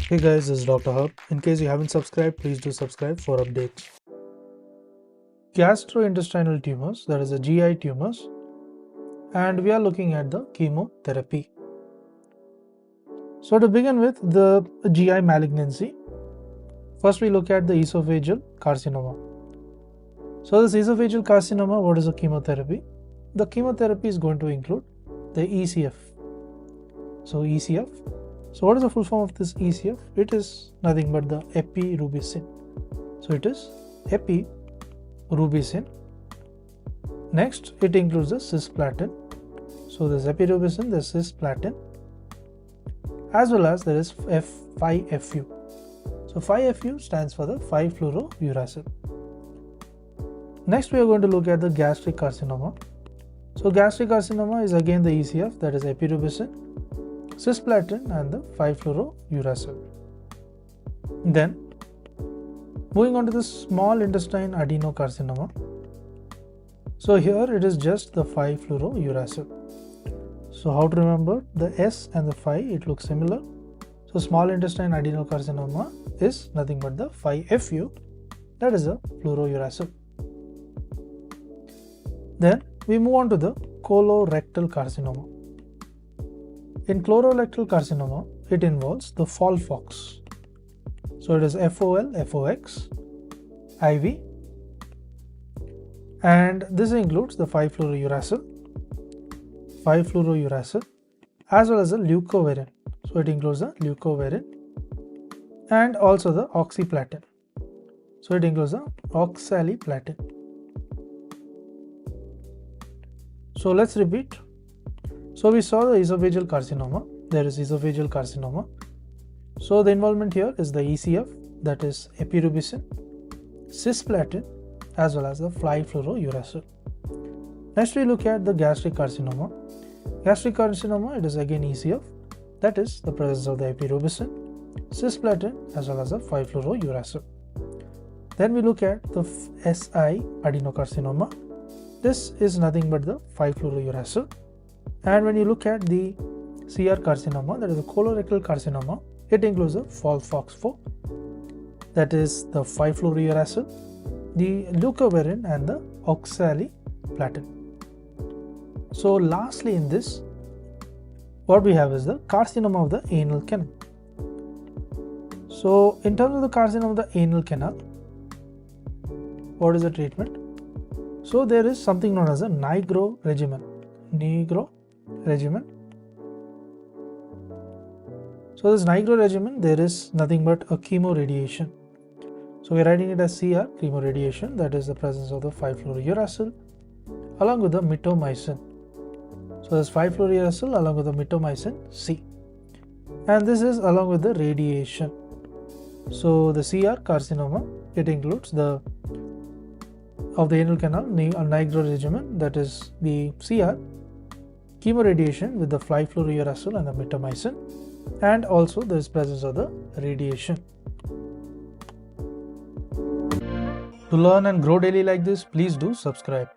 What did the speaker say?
Hey guys, this is Dr. Hub. In case you haven't subscribed, please do subscribe for updates. Gastrointestinal tumors, that is the GI tumors, and we are looking at the chemotherapy. So to begin with, the GI malignancy, first we look at the esophageal carcinoma. So this esophageal carcinoma, what is the chemotherapy? The chemotherapy is going to include the ECF. So ECF. So what is the full form of this ECF? It is nothing but the epirubicin. So it is epirubicin. Next, it includes the cisplatin. So there's epirubicin, there's cisplatin, as well as there is 5-FU. So 5-FU stands for the 5-fluorouracil. Next, we are going to look at the gastric carcinoma. So gastric carcinoma is again the ECF, that is epirubicin, cisplatin and the 5-fluorouracil. Then moving on to the small intestine adenocarcinoma. So here it is just the 5-fluorouracil. So how to remember the S and the 5, it looks similar. So small intestine adenocarcinoma is nothing but the 5-FU, that is the fluorouracil. Then we move on to the colorectal carcinoma. In colorectal carcinoma, it involves the FOLFOX. So it is FOL-FOX, IV, and this includes the 5-fluorouracil, as well as the leucovorin. So it includes the leucovorin and also the oxaliplatin. So it includes the oxaliplatin. So let's repeat. So we saw the esophageal carcinoma. There is esophageal carcinoma. So the involvement here is the ECF, that is epirubicin, cisplatin, as well as the 5-fluorouracil. Next we look at the gastric carcinoma. Gastric carcinoma, it is again ECF, that is the presence of the epirubicin, cisplatin, as well as the 5-fluorouracil. Then we look at the SI adenocarcinoma. This is nothing but the 5-fluorouracil. And when you look at the CR carcinoma, that is the colorectal carcinoma, it includes the FOLFOX4, that is the 5-fluorouracil, the leucovorin and the oxaliplatin. So lastly in this, what we have is the carcinoma of the anal canal. So in terms of the carcinoma of the anal canal, what is the treatment? So there is something known as a Nigro regimen. So this Nigro regimen, there is nothing but a chemoradiation. So we are writing it as CR, chemoradiation, that is the presence of the 5-fluorouracil along with the mitomycin. So this 5-fluorouracil along with the mitomycin C, and this is along with the radiation. So the CR carcinoma, it includes the of the anal canal Nigro regimen, that is the CR, chemoradiation with the 5-fluorouracil and the mitomycin, and also there is presence of the radiation. To learn and grow daily like this, please do subscribe.